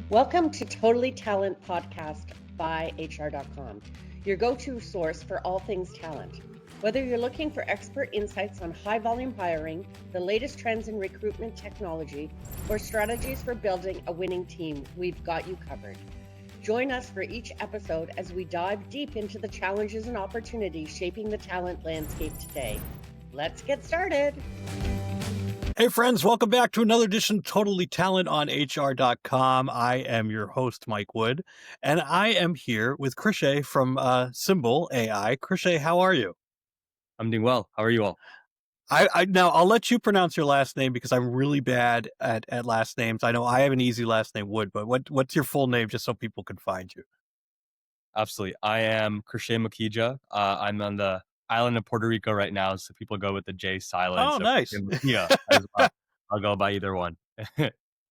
Welcome to Totally Talent Podcast by HR.com, your go-to source for all things talent. Whether you're looking for expert insights on high-volume hiring, the latest trends in recruitment technology, or strategies for building a winning team, we've got you covered. Join us for each episode as we dive deep into the challenges and opportunities shaping the talent landscape today. Let's get started. Hey friends, welcome back to another edition of Totally Talent on HR.com. I am your host, Mike Wood, and I am here with Krishay from Symbal AI. Krishay, how are you? I'm doing well. How are you all? Now, I'll let you pronounce your last name because I'm really bad at last names. I know I have an easy last name, Wood, but what's your full name just so people can find you? Absolutely. I am Krishay Mukhija. I'm on the island of Puerto Rico right now, so people go with the J silent. Oh, so nice. Yeah, as well. I'll go by either one.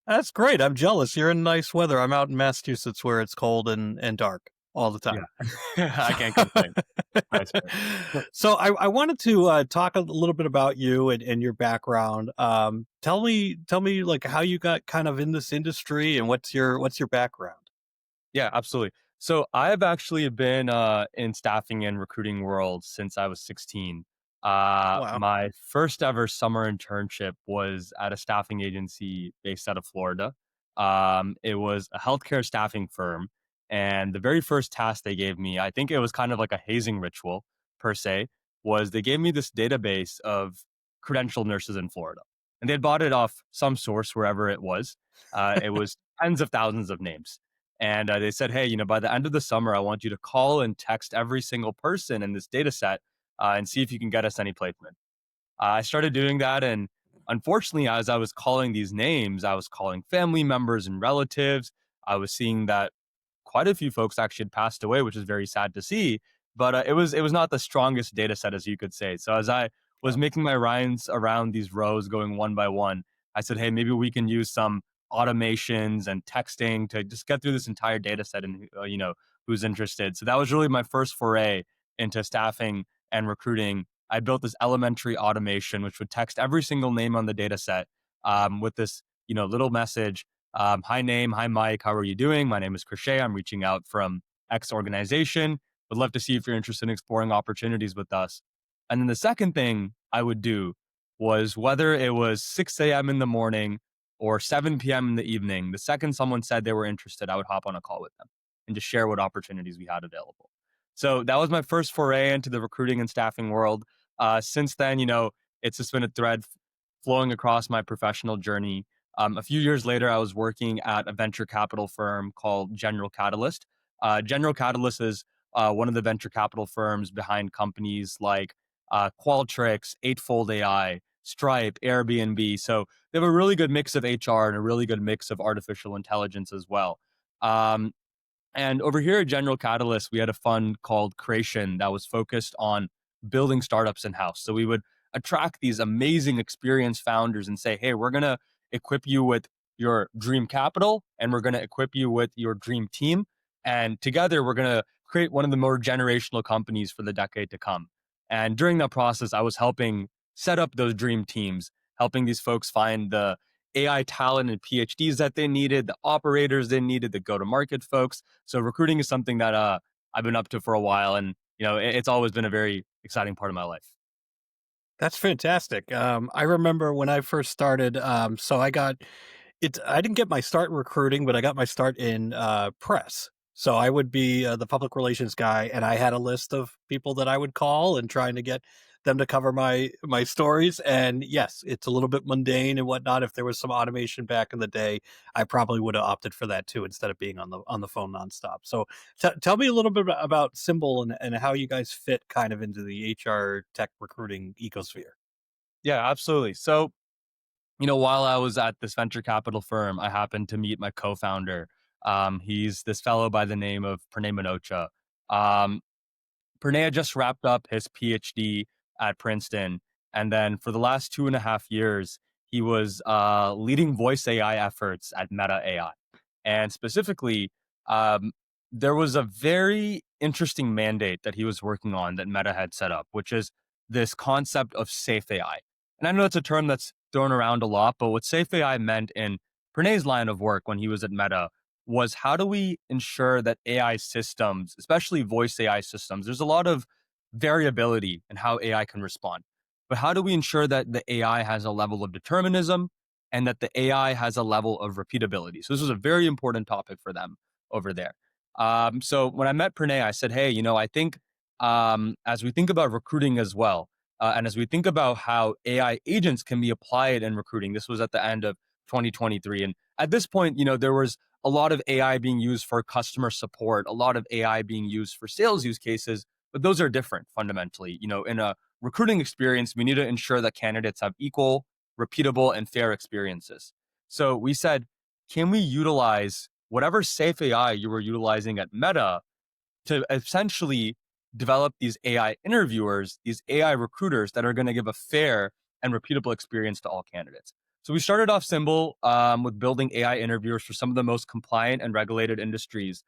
That's great. I'm jealous. You're in nice weather. I'm out in Massachusetts where it's cold and dark all the time. Yeah. I can't complain. Nice. So I wanted to talk a little bit about you and your background. Tell me like how you got kind of in this industry and what's your background? Yeah, absolutely. So I have actually been in staffing and recruiting world since I was 16. Wow. My first ever summer internship was at a staffing agency based out of Florida. It was a healthcare staffing firm. And the very first task they gave me, I think it was kind of like a hazing ritual per se, was they gave me this database of credentialed nurses in Florida. And they had bought it off some source, wherever it was. It was tens of thousands of names. And they said, hey, by the end of the summer, I want you to call and text every single person in this data set and see if you can get us any placement. I started doing that. And unfortunately, as I was calling these names, I was calling family members and relatives. I was seeing that quite a few folks actually had passed away, which is very sad to see. But it was not the strongest data set, as you could say. So as I was making my rounds around these rows, going one by one, I said, hey, maybe we can use some automations and texting to just get through this entire data set and who's interested. So that was really my first foray into staffing and recruiting. I built this elementary automation which would text every single name on the data set with this little message. Hi name, hi Mike, how are you doing? My name is Krishay. I'm reaching out from X organization. Would love to see if you're interested in exploring opportunities with us. And then the second thing I would do was, whether it was 6 a.m. in the morning or 7 p.m. in the evening, the second someone said they were interested, I would hop on a call with them and just share what opportunities we had available. So that was my first foray into the recruiting and staffing world. Since then, it's just been a thread flowing across my professional journey. A few years later, I was working at a venture capital firm called General Catalyst. General Catalyst is one of the venture capital firms behind companies like Qualtrics, Eightfold AI, Stripe, Airbnb. So they have a really good mix of HR and a really good mix of artificial intelligence as well. And over here at General Catalyst, we had a fund called Creation that was focused on building startups in-house. So we would attract these amazing experienced founders and say, hey, we're going to equip you with your dream capital and we're going to equip you with your dream team. And together, we're going to create one of the more generational companies for the decade to come. And during that process, I was helping set up those dream teams, helping these folks find the AI talent and PhDs that they needed, the operators they needed, the go-to-market folks. So recruiting is something that I've been up to for a while. And, it's always been a very exciting part of my life. That's fantastic. I remember when I first started, so I didn't get my start in recruiting, but I got my start in press. So I would be the public relations guy, and I had a list of people that I would call and trying to get them to cover my stories. And yes, it's a little bit mundane and whatnot. If there was some automation back in the day, I probably would have opted for that too, instead of being on the phone nonstop. So tell me a little bit about Symbal and how you guys fit kind of into the HR tech recruiting ecosphere. Yeah, absolutely. So, while I was at this venture capital firm, I happened to meet my co-founder. He's this fellow by the name of Pranay Manocha. Pranay had just wrapped up his PhD at Princeton. And then for the last 2.5 years, he was leading voice AI efforts at Meta AI. And specifically, there was a very interesting mandate that he was working on that Meta had set up, which is this concept of safe AI. And I know it's a term that's thrown around a lot, but what safe AI meant in Pranay's line of work when he was at Meta was how do we ensure that AI systems, especially voice AI systems, there's a lot of variability in how AI can respond. But how do we ensure that the AI has a level of determinism and that the AI has a level of repeatability? So this was a very important topic for them over there. So when I met Pranay, I said, hey, I think as we think about recruiting as well, and as we think about how AI agents can be applied in recruiting, this was at the end of 2023. And at this point, there was a lot of AI being used for customer support, a lot of AI being used for sales use cases, but those are different fundamentally. In a recruiting experience, we need to ensure that candidates have equal, repeatable, and fair experiences. So we said, can we utilize whatever safe AI you were utilizing at Meta to essentially develop these AI interviewers, these AI recruiters that are going to give a fair and repeatable experience to all candidates? So we started off Symbal with building AI interviewers for some of the most compliant and regulated industries,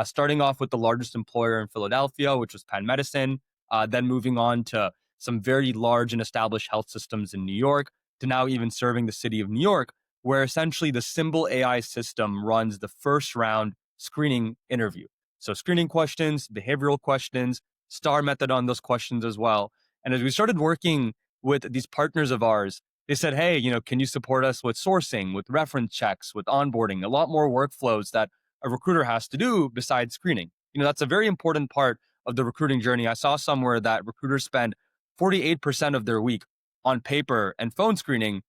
starting off with the largest employer in Philadelphia, which was Penn Medicine, then moving on to some very large and established health systems in New York, to now even serving the city of New York, where essentially the Symbal AI system runs the first round screening interview. So screening questions, behavioral questions, star method on those questions as well. And as we started working with these partners of ours, they said, hey, can you support us with sourcing, with reference checks, with onboarding, a lot more workflows that a recruiter has to do besides screening. That's a very important part of the recruiting journey. I saw somewhere that recruiters spend 48% of their week on paper and phone screening,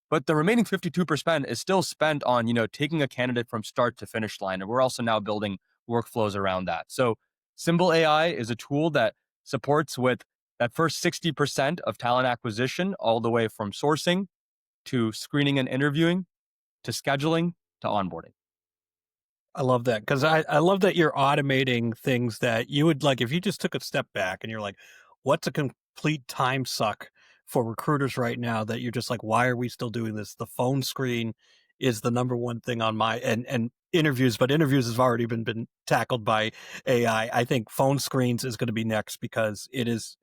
but the remaining 52% is still spent on, taking a candidate from start to finish line. And we're also now building workflows around that. So Symbal AI is a tool that supports with that first 60% of talent acquisition, all the way from sourcing to screening and interviewing to scheduling to onboarding. I love that because I love that you're automating things that you would like if you just took a step back and you're like, what's a complete time suck for recruiters right now that you're just like, why are we still doing this? The phone screen is the number one thing on my and interviews, but interviews have already been tackled by AI. I think phone screens is going to be next because it is,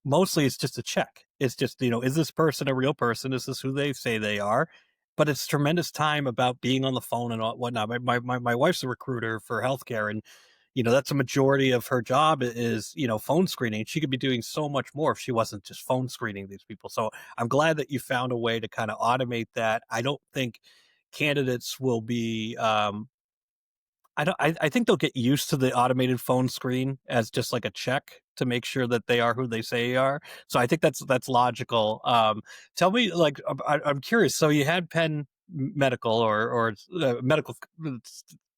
mostly it's just a check. It's just, is this person a real person? Is this who they say they are? But it's tremendous time about being on the phone and whatnot. My wife's a recruiter for healthcare, and that's a majority of her job is phone screening. She could be doing so much more if she wasn't just phone screening these people. So I'm glad that you found a way to kind of automate that. I don't think candidates will be I think they'll get used to the automated phone screen as just like a check to make sure that they are who they say they are. So I think that's logical. Tell me, like, I'm curious. So you had Penn Medical or medical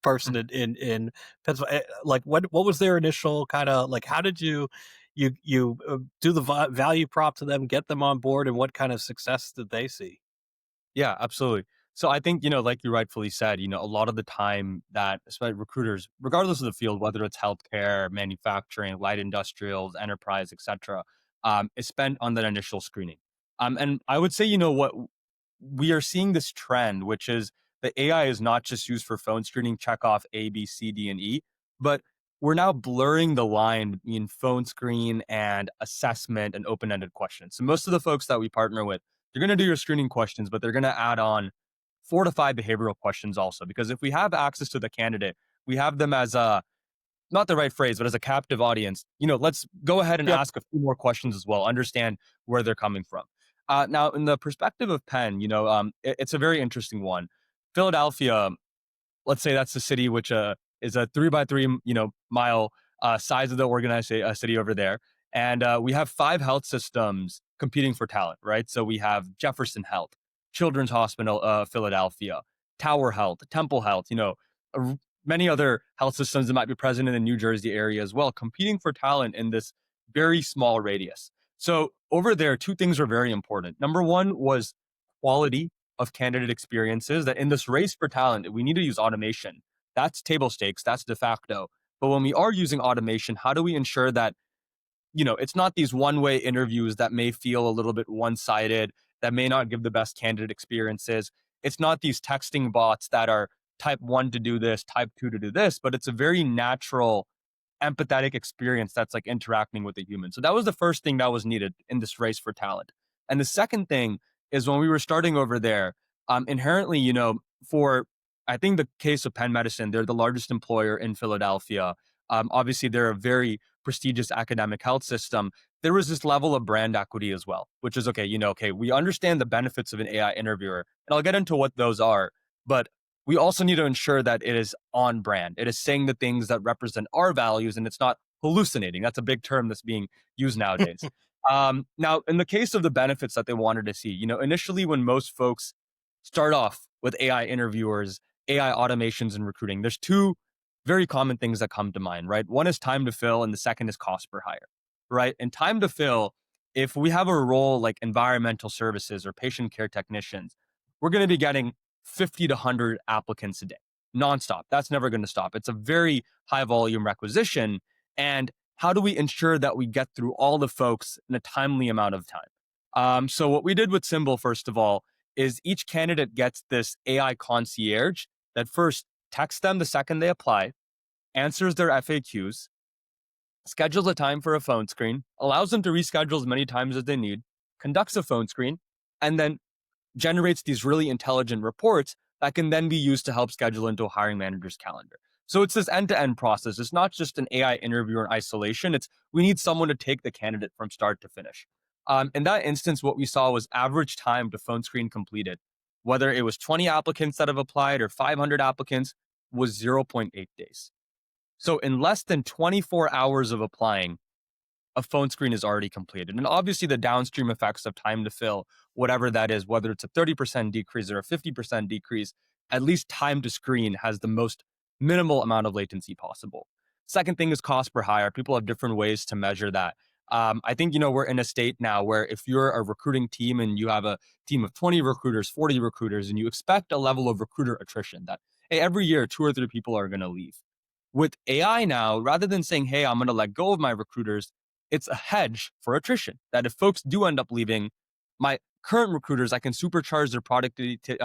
person in Pennsylvania. Like, what was their initial kind of like? How did you do the value prop to them, get them on board, and what kind of success did they see? Yeah, absolutely. So I think, like you rightfully said, a lot of the time that especially recruiters, regardless of the field, whether it's healthcare, manufacturing, light industrials, enterprise, etc., is spent on that initial screening. And I would say, what we are seeing this trend, which is the AI is not just used for phone screening, check off A, B, C, D, and E, but we're now blurring the line between phone screen and assessment and open-ended questions. So most of the folks that we partner with, they're going to do your screening questions, but they're going to add on 4 to 5 behavioral questions also. Because if we have access to the candidate, we have them as a, not the right phrase, but as a captive audience, let's go ahead and Yep. ask a few more questions as well, understand where they're coming from. Now, in the perspective of Penn, it's a very interesting one. Philadelphia, let's say that's the city which is a 3 by 3 mile size of the organized city over there, and we have 5 health systems competing for talent, right? So we have Jefferson Health, Children's Hospital Philadelphia, Tower Health, Temple Health, many other health systems that might be present in the New Jersey area as well, competing for talent in this very small radius. So over there, 2 things were very important. Number one was quality of candidate experiences, that in this race for talent, we need to use automation. That's table stakes, that's de facto. But when we are using automation, how do we ensure that, it's not these one-way interviews that may feel a little bit one-sided, that may not give the best candidate experiences. It's not these texting bots that are type 1 to do this, type 2 to do this, but it's a very natural, empathetic experience that's like interacting with a human. So that was the first thing that was needed in this race for talent. And the second thing is when we were starting over there, inherently, for I think the case of Penn Medicine, they're the largest employer in Philadelphia. Obviously, they're a very prestigious academic health system. There was this level of brand equity as well, which is okay. Okay, we understand the benefits of an AI interviewer, and I'll get into what those are. But we also need to ensure that it is on brand. It is saying the things that represent our values, and it's not hallucinating. That's a big term that's being used nowadays. Now, in the case of the benefits that they wanted to see, initially when most folks start off with AI interviewers, AI automations in recruiting, there's two very common things that come to mind, right? One is time to fill, and the second is cost per hire, right? And time to fill, if we have a role like environmental services or patient care technicians, we're going to be getting 50 to 100 applicants a day, nonstop. That's never going to stop. It's a very high volume requisition. And how do we ensure that we get through all the folks in a timely amount of time? So what we did with Symbal, first of all, is each candidate gets this AI concierge that first texts them the second they apply, answers their FAQs, schedules a time for a phone screen, allows them to reschedule as many times as they need, conducts a phone screen, and then generates these really intelligent reports that can then be used to help schedule into a hiring manager's calendar. So it's this end-to-end process. It's not just an AI interviewer in isolation. We need someone to take the candidate from start to finish. In that instance, what we saw was average time to phone screen completed, whether it was 20 applicants that have applied or 500 applicants, was 0.8 days. So in less than 24 hours of applying, a phone screen is already completed. And obviously the downstream effects of time to fill, whatever that is, whether it's a 30% decrease or a 50% decrease, at least time to screen has the most minimal amount of latency possible. Second thing is cost per hire. People have different ways to measure that. I think, we're in a state now where if you're a recruiting team and you have a team of 20 recruiters, 40 recruiters, and you expect a level of recruiter attrition that, hey, every year, 2 or 3 people are going to leave. With AI now, rather than saying, hey, I'm going to let go of my recruiters, it's a hedge for attrition. That if folks do end up leaving, my current recruiters, I can supercharge their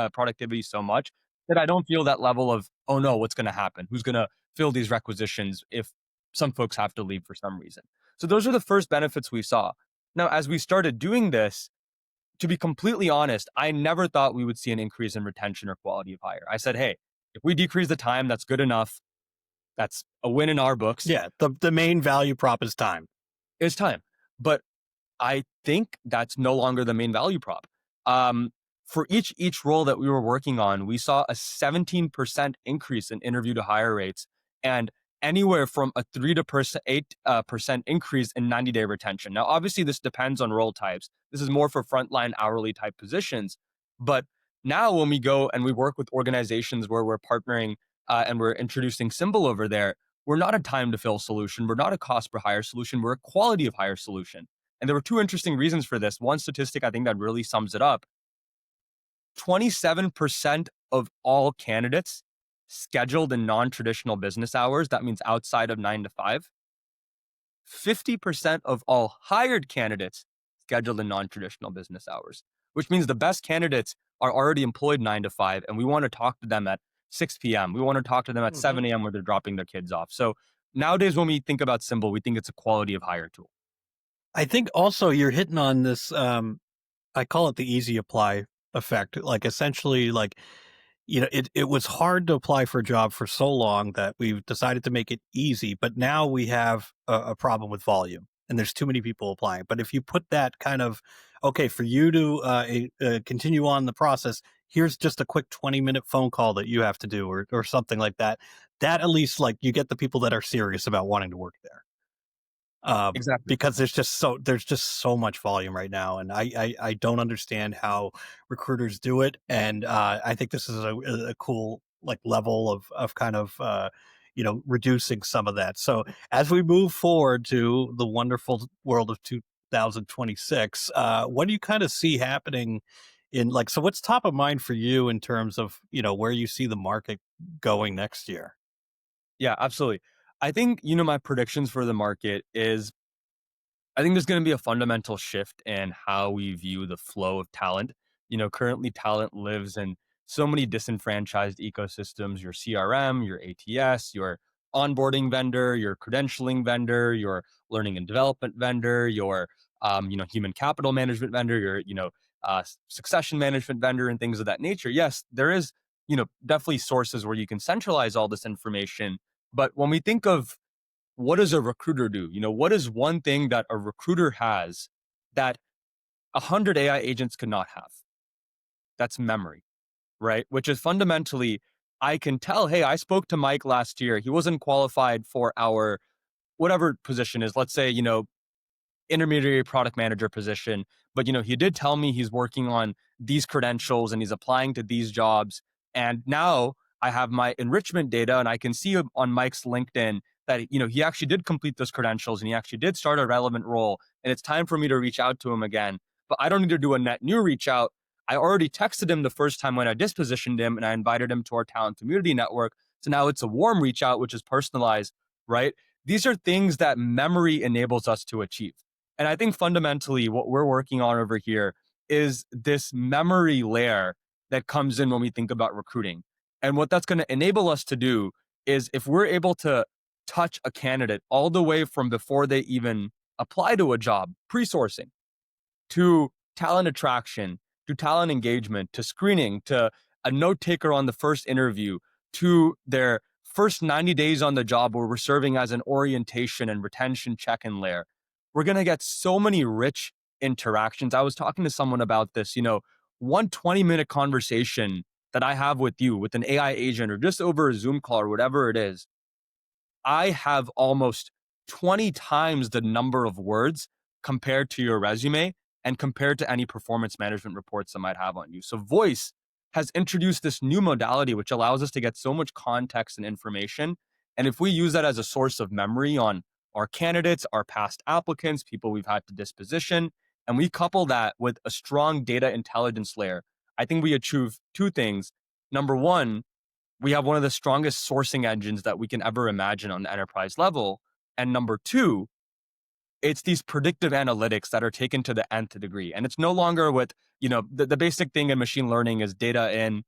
productivity so much that I don't feel that level of, oh no, what's going to happen? Who's going to fill these requisitions if some folks have to leave for some reason? So those are the first benefits we saw. Now, as we started doing this, to be completely honest, I never thought we would see an increase in retention or quality of hire. I said, hey, if we decrease the time, that's good enough. That's a win in our books. Yeah, the main value prop is time. Is time. But I think that's no longer the main value prop. For each role that we were working on, we saw a 17% increase in interview to hire rates and anywhere from a 3 to 8% increase in 90-day retention. Now, obviously, this depends on role types. This is more for frontline hourly type positions. But now when we go and we work with organizations where we're partnering and we're introducing Symbal over there, we're not a time to fill solution. We're not a cost per hire solution. We're a quality of hire solution. And there were 2 interesting reasons for this. One statistic I think that really sums it up. 27% of all candidates scheduled in non-traditional business hours, that means outside of 9 to 5. 50% of all hired candidates scheduled in non-traditional business hours, which means the best candidates are already employed 9 to 5, and we want to talk to them at 6 p.m. We want to talk to them at 7 a.m. where they're dropping their kids off. So nowadays, when we think about Symbal, we think it's a quality of hire tool. I think also you're hitting on this, I call it the easy apply effect. Like essentially, like, it was hard to apply for a job for so long that we've decided to make it easy, but now we have a problem with volume and there's too many people applying. But if you put that kind of, okay, for you to continue on the process, here's just a quick 20-minute phone call that you have to do or something like that, that at least like you get the people that are serious about wanting to work there. Exactly. Because there's just so much volume right now, and I don't understand how recruiters do it, and I think this is a cool like level of kind of reducing some of that. So as we move forward to the wonderful world of 2026, what do you kind of see happening in so what's top of mind for you in terms of where you see the market going next year? Yeah, absolutely. I think, my predictions for the market is I think there's going to be a fundamental shift in how we view the flow of talent. Currently talent lives in so many disenfranchised ecosystems, your CRM, your ATS, your onboarding vendor, your credentialing vendor, your learning and development vendor, your, human capital management vendor, your, succession management vendor and things of that nature. Yes, there is definitely sources where you can centralize all this information. But when we think of what does a recruiter do? What is one thing that a recruiter has that 100 AI agents could not have? That's memory, right? Which is fundamentally, I can tell, hey, I spoke to Mike last year. He wasn't qualified for our whatever position is, let's say, intermediary product manager position. But he did tell me he's working on these credentials and he's applying to these jobs. And now I have my enrichment data and I can see on Mike's LinkedIn that he actually did complete those credentials and he actually did start a relevant role. And it's time for me to reach out to him again. But I don't need to do a net new reach out. I already texted him the first time when I dispositioned him and I invited him to our talent community network. So now it's a warm reach out, which is personalized, right? These are things that memory enables us to achieve. And I think fundamentally what we're working on over here is this memory layer that comes in when we think about recruiting. And what that's going to enable us to do is if we're able to touch a candidate all the way from before they even apply to a job, pre-sourcing, to talent attraction, to talent engagement, to screening, to a note taker on the first interview, to their first 90 days on the job where we're serving as an orientation and retention check-in layer. We're going to get so many rich interactions. I was talking to someone about this, one 20-minute conversation that I have with you with an AI agent or just over a Zoom call or whatever it is, I have almost 20 times the number of words compared to your resume and compared to any performance management reports I might have on you. So voice has introduced this new modality, which allows us to get so much context and information. And if we use that as a source of memory on our candidates, our past applicants, people we've had to disposition, and we couple that with a strong data intelligence layer, I think we achieve two things. Number one, we have one of the strongest sourcing engines that we can ever imagine on the enterprise level. And number two, it's these predictive analytics that are taken to the nth degree. And it's no longer with, the basic thing in machine learning is data in,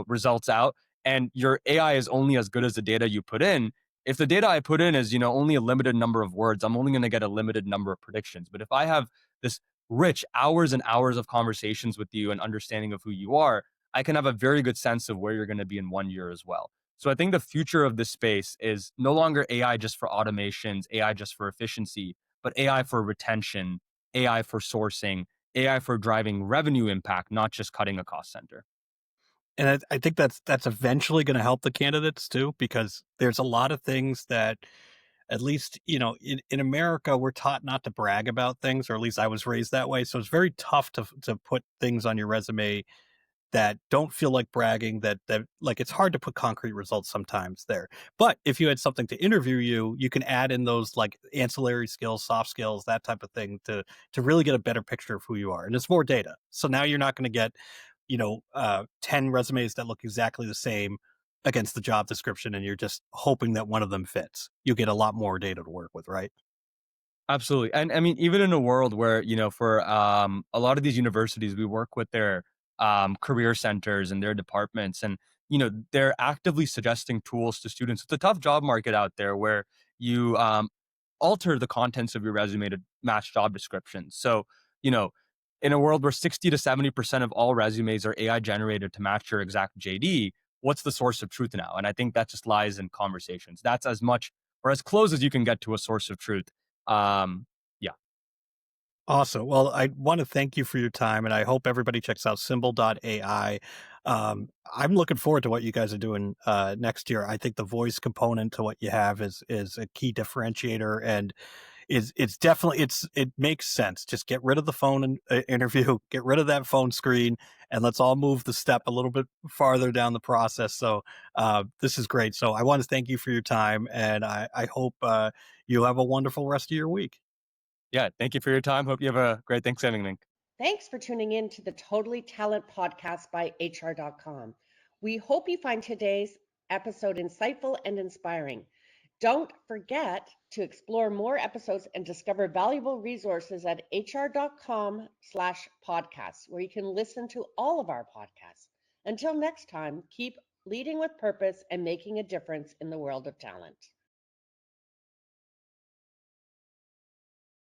results out. And your AI is only as good as the data you put in. If the data I put in is, only a limited number of words, I'm only going to get a limited number of predictions. But if I have this rich hours and hours of conversations with you and understanding of who you are, I can have a very good sense of where you're going to be in 1 year as well. So I think the future of this space is no longer AI just for automations, AI just for efficiency, but AI for retention, AI for sourcing, AI for driving revenue impact, not just cutting a cost center. And I think that's eventually going to help the candidates too, because there's a lot of things that, at least, in America, we're taught not to brag about things, or at least I was raised that way. So it's very tough to put things on your resume that don't feel like bragging, that like it's hard to put concrete results sometimes there. But if you had something to interview you can add in those like ancillary skills, soft skills, that type of thing to really get a better picture of who you are. And it's more data. So now you're not going to get 10 resumes that look exactly the same against the job description, and you're just hoping that one of them fits. You get a lot more data to work with, right? Absolutely. And I mean, even in a world where, for a lot of these universities, we work with their career centers and their departments, and, they're actively suggesting tools to students. It's a tough job market out there where you alter the contents of your resume to match job descriptions. So, in a world where 60 to 70% of all resumes are AI generated to match your exact JD, what's the source of truth now? And I think that just lies in conversations. That's as much or as close as you can get to a source of truth. Yeah. Awesome. Well, I want to thank you for your time, and I hope everybody checks out Symbal.ai. I'm looking forward to what you guys are doing next year. I think the voice component to what you have is a key differentiator, and it's definitely it makes sense. Just get rid of the phone and interview, get rid of that phone screen, and let's all move the step a little bit farther down the process. So this is great. So I want to thank you for your time, and I hope you have a wonderful rest of your week. Yeah. Thank you for your time. Hope you have a great Thanksgiving, Link. Thanks for tuning in to the Totally Talent podcast by HR.com. We hope you find today's episode insightful and inspiring. Don't forget to explore more episodes and discover valuable resources at hr.com/podcasts, where you can listen to all of our podcasts. Until next time, keep leading with purpose and making a difference in the world of talent.